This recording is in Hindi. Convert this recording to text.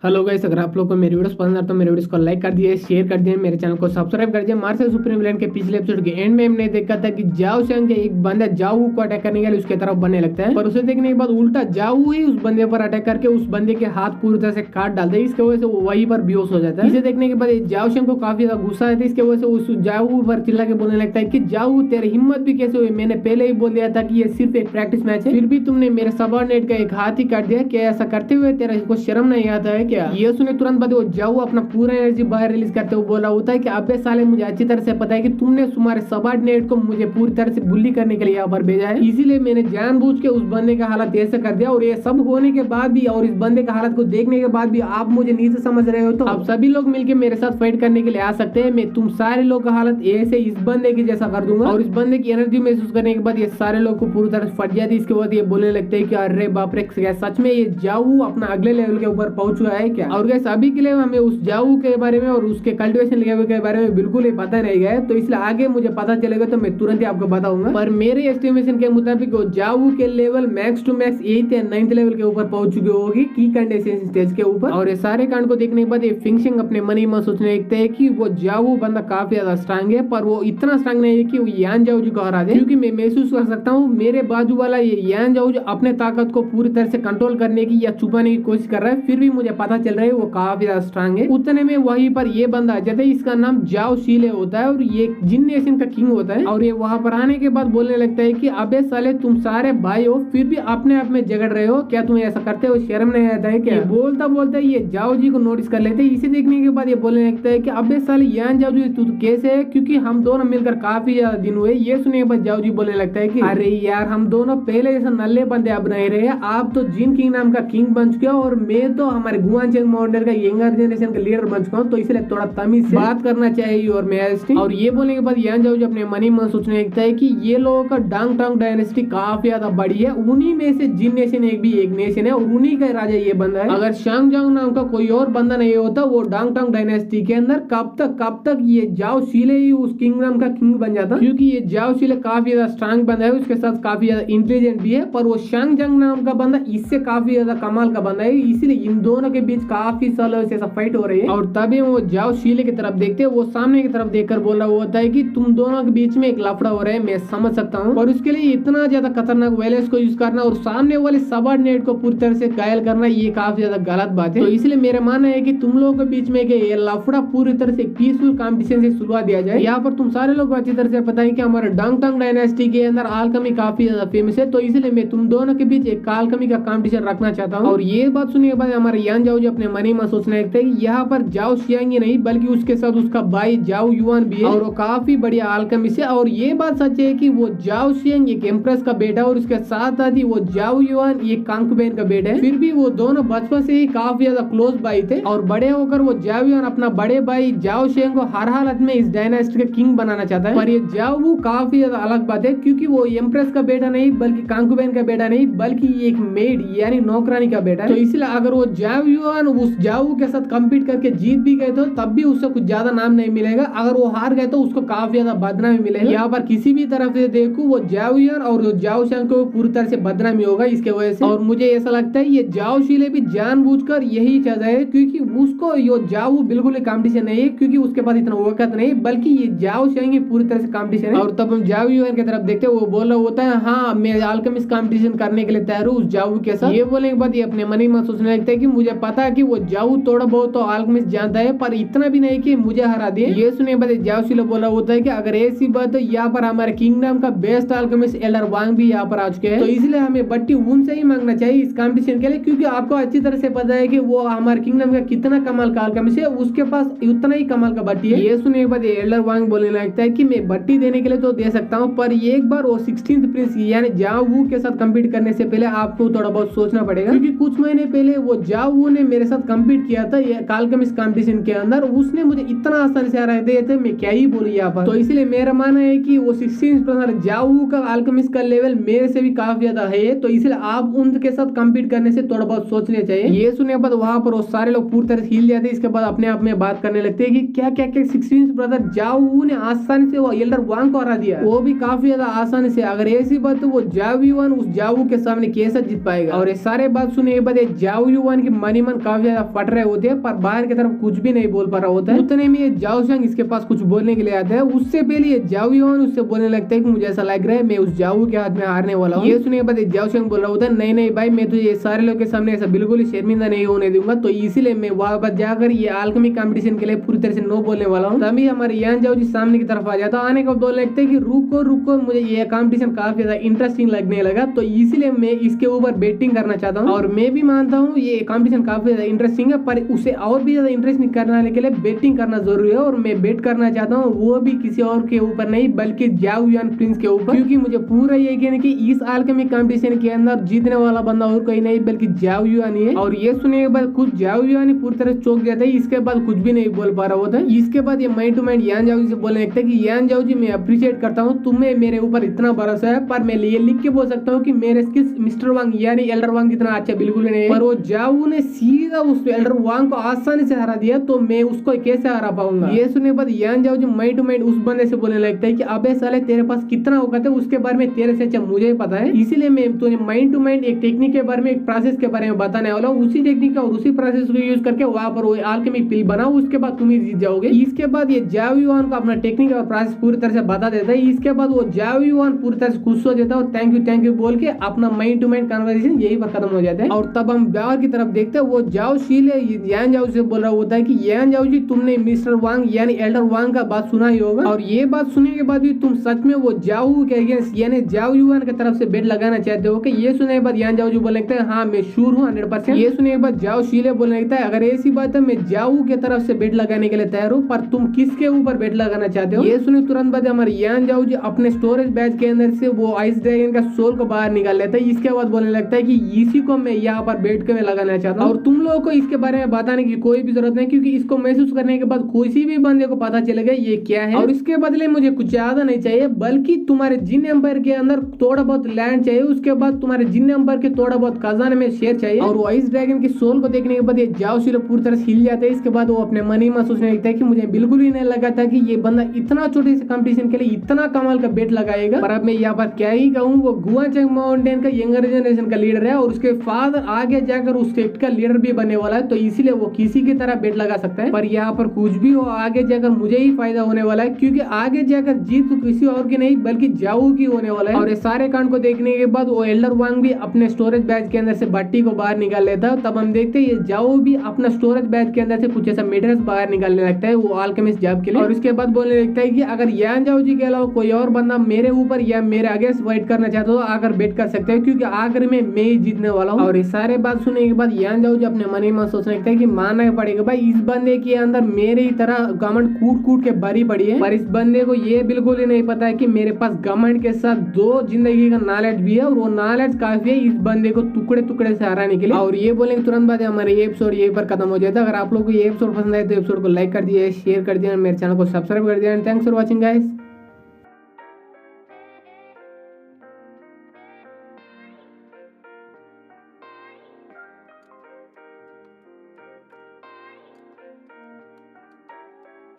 हेलो गाइस, अगर आप लोग को मेरी वीडियोस पसंद आए तो मेरे वीडियोस को लाइक कर दिए, शेयर कर दिए, मेरे चैनल को सब्सक्राइब कर दिए। मार्शल सुप्रीम विलेन के पिछले एपिसोड के एंड में हमने देखा था कि जाओ शंग के एक बंदा जाओ को अटैक करने के लिए उसके तरफ बनने लगता है, पर उसे देखने के बाद उल्टा जाओ ही उस बंदे पर अटैक करके उस बंदे के हाथ पूरी तरह से काट डालता है। इसकी वजह से वो वहीं पर बेहोश हो जाता है। इसे देखने के बाद जाओ शंग को काफी ज्यादा गुस्सा आता है। इसकी वजह से उस जाओ पर चिल्ला के बोलने लगता है कि जाओ, तेरी हिम्मत भी कैसे हुई? मैंने पहले ही बोल दिया था कि ये सिर्फ एक प्रैक्टिस मैच है, फिर भी तुमने मेरे सबऑर्डिनेट का एक हाथ ही काट दिया। क्या ऐसा करते हुए तेरा को शर्म नहीं आता है क्या? ये सुने तुरंत बाद वो जाओ अपना पूरा एनर्जी बाहर रिलीज करते हुए बोला होता है कि अबे साले, मुझे अच्छी तरह से पता है कि तुमने तुम्हारे सबऑर्डिनेट को मुझे पूरी तरह से बुली करने के लिए यहाँ पर भेजा है, इसीलिए मैंने जानबूझ के उस बंदे का हालत ऐसे कर दिया। और ये सब होने के बाद भी और इस बंदे का हालत को देखने के बाद भी आप मुझे नीचे समझ रहे हो, तो आप सभी लोग मिलकर मेरे साथ फाइट करने के लिए आ सकते हैं। मैं तुम सारे लोग का हालत ऐसे इस बंदे की जैसा कर दूंगा। और इस बंदे की एनर्जी महसूस करने के बाद ये सारे लोग को पूरी तरह फट जाती है। इसके बाद ये बोलने लगते हैं कि अरे बाप रे, सच में ये जाओ अपना अगले लेवल के ऊपर पहुंच चुका है क्या? और गैस अभी के लिए हमें उस जाऊ के बारे में और उसके कल्टीवेशन लेवल के बारे में बिल्कुल ही पता नहीं गया है, तो इसलिए आगे मुझे पता चलेगा तो मैं तुरंत ही आपको बताऊंगा। पर मेरे एस्टिमेशन के मुताबिक वो जाऊ के level max to max 8th या 9th लेवल के ऊपर पहुंच चुकी होगी की कंडीशन स्टेज के ऊपर। और ये सारे कांड को देखने के बाद ये फिंशिंग अपने मन ही मन सोचने लगते हैं कि वो जाऊ बंदा काफी ज्यादा स्ट्रांग है, पर वो इतना स्ट्रांग नहीं है कि वो यान जाऊ जी को हरा दे। क्योंकि मैं महसूस कर सकता हूँ मेरे बाजू वाला ये यान जाऊ जो अपने ताकत को पूरी तरह से कंट्रोल करने की या छुपाने की कोशिश कर रहा है, फिर भी मुझे पता चल रहा है वो काफी ज्यादा स्ट्रांग है। उतने में वहीं पर ये बंदा आ जाता है, इसका नाम जाओ शीले होता है और ये जिन नेशन का किंग होता है। और ये वहां पर आने के बाद बोलने लगता है कि अबे साले, तुम सारे भाई हो फिर भी अपने आप में झगड़ रहे हो क्या? तुम ऐसा करते हो, शर्म नहीं आता है क्या? बोलता बोलता ये जाओ जी को नोटिस कर लेते हैं। इसे देखने के बाद ये बोलने लगता है कि अबे साले यान जाओ जी, तू कैसे है? क्योंकि हम दोनों मिलकर काफी ज्यादा दिन हुए। ये सुनने के बाद जाओ जी बोलने लगता है कि अरे यार, हम दोनों पहले जैसा नल्ले बंदे अब नहीं रहे। आप तो जिन किंग नाम का किंग बन चुके हो और मैं तो हमारे गुआन चेंग माउंटेन का यंगर जनरेशन का लीडर बन चुका हूँ, तो इसलिए थोड़ा तमीज से बात करना चाहिए। और मैं और ये बोलने के बाद यान जाओ जो अपने मन ही मन सोचने लगता है कि ये लोगों का डांग टांग डायनेस्टी काफी ज्यादा बड़ी है। उन्हीं में से जिन नेशन एक भी एक नेशन है और उन्हीं का राजा ये बंदा है। अगर शांग जांग नाम का कोई और बंदा नहीं होता वो डांग टांग डायनेस्टी के अंदर, कब तक ये जाओ शीले ही उस किंगडम का किंग बन जाता। क्योंकि ये जाओ शीले काफी ज्यादा स्ट्रांग बंदा है, उसके साथ काफी ज्यादा इंटेलिजेंट भी है। पर वो शांग जांग नाम का बंदा इससे काफी ज्यादा कमाल का बंदा है, इसीलिए इन दोनों के बीच काफी सालों से फाइट हो रही है। और तभी वो जाओ शीले की तरफ देखते हैं, वो सामने की तरफ देखकर बोल रहा होता है कि तुम दोनों के बीच में एक लफड़ा हो रहा है, मैं समझ सकता हूँ। और उसके लिए इतना ज्यादा खतरनाक वायलेंस को यूज करना और सामने वाले सबऑर्डिनेट को पूरी तरह से घायल करना, ये काफी ज्यादा गलत बात है। तो इसलिए मेरा मानना है कि तुम लोगों के बीच में ये लफड़ा पूरी तरह से पीसफुल कॉम्पिटिशन से शुरुआत दिया जाए। यहाँ पर तुम सारे लोग अच्छी तरह से पता है कि हमारे डांग टांग डायनेस्टी के अंदर आलकमी काफी ज्यादा फेमस है, तो इसलिए मैं तुम दोनों के बीच एक आलकमी का कॉम्पिटिशन रखना चाहता हूँ। और ये बात सुनने के बाद हमारे यान जाओ जो अपने मन ही मन सोचने लगता है कि यहाँ पर जाओ शियांग ही नहीं बल्कि उसके साथ उसका भाई जाओ युआन भी है और वो काफी बढ़िया आलकेमिस्ट है। और ये बात सच है कि वो जाओ शियांग एक एम्प्रेस का बेटा और उसके साथ साथ ही वो जाओ युआन एक कांकबेन का बेटा है। फिर भी वो दोनों बचपन से ही काफी ज्यादा क्लोज भाई थे और बड़े होकर वो जाओ युआन अपना बड़े भाई जाओ शियांग को हर हालत में इस डायनेस्टी का किंग बनाना चाहता है। पर ये जाओ वो काफी ज्यादा अलग बात है, क्योंकि वो एम्प्रेस का बेटा नहीं बल्कि कांकबेन का बेटा नहीं बल्कि एक मेड यानी नौकरानी का बेटा है। तो इसलिए अगर वो जाओ युआन उस जाओ के साथ कम्पीट करके जीत भी गए तो तब भी उससे कुछ ज्यादा नाम नहीं मिलेगा। अगर वो हार गए तो उसको काफी ज्यादा बदनामी मिलेगा। यहाँ पर किसी भी तरफ से देखो वो जाओ युआन और जाओ शियांग को पूरी तरह से बदनामी होगा इसके वजह से। और मुझे ऐसा लगता है ये जाओ शीले भी जानबूझकर यही चाहता है, क्योंकि उसको ये जाओ बिल्कुल कंपटीशन नहीं है, क्योंकि उसके पास इतना वक्त नहीं, बल्कि ये जाओ शियांग पूरी तरह से कंपटीशन है। और तब हम जाओ युआन की तरफ देखते हैं, वो बोल रहा होता है हाँ मैं अल्केमिस्ट कंपटीशन करने के लिए तैयार हूँ उस जाओ के साथ। ये बोलने के बाद ये अपने मन ही मन सोचने लगता है कि मुझे पता है कि वो जाओ थोड़ा बहुत तो अल्केमिस्ट जानता है, पर इतना भी नहीं कि मुझे हरा दे। ये सुने बाद जाओ शीले बोला होता है कि अगर ऐसी बात तो यहाँ पर हमारे किंगडम का बेस्ट अल्केमिस्ट एल्डर वांग भी यहाँ पर आ चुके हैं, तो इसलिए हमें बट्टी उनसे ही मांगना चाहिए इस कंपटीशन के लिए, क्योंकि आपको अच्छी तरह से पता है कि वो हमारे किंगडम का कितना कमाल का अल्केमिस्ट है, उसके पास उतना ही कमाल का बट्टी है। ये सुने के बाद एल्डर वांग बोलने लगता है कि मैं बट्टी देने के लिए तो दे सकता हूँ, पर एक बार वो 16th प्रिंस यानी जाओ वू के साथ कम्पीट करने से पहले आपको थोड़ा बहुत सोचना पड़ेगा, क्योंकि कुछ महीने पहले वो जाओ वू ने मेरे साथ कम्पीट किया था अल्केमिस्ट कंपटीशन के अंदर, उसने मुझे इतना आसानी से हरा दिए थे, मैं क्या ही बोलूं यहाँ पर। तो इसलिए मेरा मानना है कि वो 16th जाओ वू का अल्केमिस्ट का लेवल मेरे से भी काफी ज्यादा है, तो इसलिए आप उनके साथ कम्पीट करने से थोड़ा बहुत सोचने चाहिए। ये सुनने के बाद वहां पर वो सारे लोग पूरी तरह हिल जाते हैं। इसके बाद अपने आप में बात करने लगते हैं कि क्या क्या क्या 16th ब्रदर जाओ वू ने आसानी से वो एल्डर वांग को हरा दिया, वो भी काफी ज्यादा आसानी से। अगर ऐसी बात तो वो जाओ युआन उस जाओ के सामने कैसे जीत पाएगा? और ये सारे बात सुने के बाद जाओ युआन की मनी मन काफी ज्यादा फट रहे होते हैं, पर बाहर की तरफ कुछ भी नहीं बोल पा रहा होता है। उतने में ये जाओ शैंग इसके पास कुछ बोलने के लिए आता है। उससे पहले ये जाओ युआन उससे बोलने लगता है कि मुझे ऐसा लग रहा है मैं उस जाओ के हाथ में हारने वाला हूँ। ये सुनने के बाद जाओ शैंग बोल रहा होता है, नहीं नहीं भाई, मैं तो ये सारे लोग के सामने ऐसा बिल्कुल ही शर्मिंदा नहीं होने दूंगा, तो इसीलिए मैं वापस जाकर ये आल्केमी कंपटीशन के लिए पूरी तरह से नो बोलने वाला हूँ। तभी हमारे यान जाओ जी सामने की तरफ आ जाता है। आने के बाद बोलने लगते हैं कि रुको रुको, मुझे ये कंपटीशन काफी ज्यादा इंटरेस्टिंग लगने लगा, तो इसीलिए मैं इसके ऊपर बेटिंग करना चाहता हूँ। और मैं भी मानता हूँ ये कंपटीशन काफी ज्यादा इंटरेस्टिंग है, पर उसे और भी ज्यादा इंटरेस्टिंग करने के लिए बेटिंग करना जरूरी है। और मैं बेट करना चाहता हूँ वो भी किसी और के ऊपर नहीं, बल्कि जाओ युआन प्रिंस के ऊपर, क्योंकि मुझे पूरा यकीन है कि इस आल्केमी कंपटीशन के अंदर जीतने वाला बंदा और कोई नहीं बल्कि जाओ युआन ही है। और ये सुनने के बाद खुद जाओ युआन पूरी तरह चौंक जाता है। इसके बाद कुछ भी नहीं बोल पा रहा होता है। इसके बाद ये माइंड टू माइंड यान जाओ जी से बोलने लगता है कि यान जाओ जी, मैं अप्रिशिएट करता हूँ, तुम्हें मेरे ऊपर इतना भरोसा है, पर मैं ये लिख के बोल सकता हूँ कि मेरे स्किल्स मिस्टर वांग यानी एल्डर वांग जितना अच्छा बिल्कुल नहीं है। पर वो जाओ ने सीधा उस एल्डर वांग को आसानी से हरा दिया, तो मैं उसको कैसे हरा पाऊंगा। ये सुनने के बाद यान जाओ जी माइंड टू माइंड उस बंदे से बोलने लगता है कि अबे साले, तेरे पास कितना औकात है उसके बारे में तेरे से अच्छा मुझे पता है, इसीलिए मैं तुझे माइंड टू माइंड एक टेक्निक के बारे में, एक प्रोसेस के बारे में बताने वाला हूँ। उसी टेक्निक और उसी प्रोसेस को यूज करके वहां पर वो आल्केमी पिल बनाओ, उसके बाद तुम ही जीत जाओगे। इसके बाद ये जाओ युआन को अपना टेक्निक और प्रोसेस पूरी तरह से बता देता है। इसके बाद वो जाओ युआन पूरी तरह से खुश हो जाता है और थैंक यू बोल के अपना माइंड टू माइंड कन्वर्सेशन यही पर खत्म हो जाता है। और तब हम बाहर की तरफ देखते हैं, वो जाओ शीले यान जाओ से बोल रहा होता है कि यान जाओ जी, तुमने मिस्टर वांग यानी एल्डर वांग का बात सुना ही होगा, और ये बात सुनने के बाद भी तुम सच में वो जाओ के अगेंस्ट यानी जाओ युआन की तरफ से बेट लगाना चाहते हो कि? ये सुनने के बाद यान जाओ जी बोलने लगता है, हाँ मैं श्योर हूँ 100%। ये सुनने के बाद जाओ शीले बोलने लगता है, अगर ऐसी बात है मैं जाओ की तरफ से बेट लगाने के लिए तैयार हूँ, पर तुम किसके ऊपर बेट लगाना चाहते हो? ये सुने तुरंत बाद हमारे यान जाओ जी अपने स्टोरेज बैच के अंदर से वो आइस ड्रैगन का सोल को बाहर निकाल लेता है। इसके बाद बोलने लगता है कि इसी को मैं यहाँ पर बेट के में लगाना चाहता हूँ, और तुम लोगों को इसके बारे में बताने की कोई भी जरूरत नहीं, क्योंकि इसको महसूस करने के बाद किसी भी बंदे को पता चलेगा ये क्या है। और इसके बदले मुझे कुछ ज्यादा नहीं चाहिए, बल्कि तुम्हारे जिन एम्पायर के अंदर थोड़ा बहुत लैंड चाहिए, उसके बाद तुम्हारे जिन एम्पायर के थोड़ा बहुत खजाने में शेयर चाहिए। और वो आइस ड्रैगन की सोल को देखने के बाद ये जाओ शीलो पूरी तरह से हिल जाता है। इसके बाद वो अपने मन ही में सोचने लगता है कि मुझे बिल्कुल ही नहीं लगा था कि ये बंदा इतना छोटे से कंपटीशन के लिए इतना कमाल का बेट लगाएगा। पर अब मैं यहाँ पर क्या ही कहूँ, वो गुआचेंग माउंटेन का यंगर जनरेशन का लीडर है, और उसके फादर आगे जाकर उस स्टेट का लीडर भी बनने वाला है, तो इसीलिए वो किसी की तरह बेट लगा सकता है। पर यहाँ पर कुछ भी हो, आगे जाकर मुझे ही फायदा होने वाला है, क्योंकि आगे जाकर जीत किसी और की नहीं बल्कि जाओ की होने वाला है। और ये सारे कांड को देखने के बाद वो एल्डर वांग भी अपने स्टोरेज बैच के अंदर से भट्टी को बाहर निकाल लेता है। तब हम देखते हैं ये जाओ भी अपना स्टोरेज बैच के अंदर से कुछ ऐसा मटेरियल बाहर निकालने लगता है वो अल्केमिस्ट जॉब के लिए। और इसके बाद बोलने लगता है कि अगर यान जाओ जी के अलावा कोई और बंदा मेरे ऊपर या मेरे अगेंस्ट फाइट करना चाहता हो, आकर बेट कर सकते हैं, क्योंकि आखिर में मैं ही जीतने वाला हूँ। और ये सारे बात सुनने के बाद यान जाओ जी अपने मन ही में सोचने लगता है कि मानना पड़ेगा भाई, इस बंदे के अंदर मेरे ही तरह घमंड कूट कूट के भरी पड़ी है, पर इस बंदे को ये बिल्कुल ही नहीं पता है कि मेरे पास घमंड के साथ दो जिंदगी का नॉलेज भी है, और वो नॉलेज काफी है इस बंदे को टुकड़े टुकड़े से हराने के लिए। और ये बोलेंगे तुरंत बाद हमारे ये एपिसोड यहीं पर खत्म हो जाता है। अगर आप लोग को ये एपिसोड पसंद आए तो एपिसोड को लाइक कर दिए, शेयर कर दिया, मेरे चैनल को सब्सक्राइब कर दिया। Thanks for watching guys.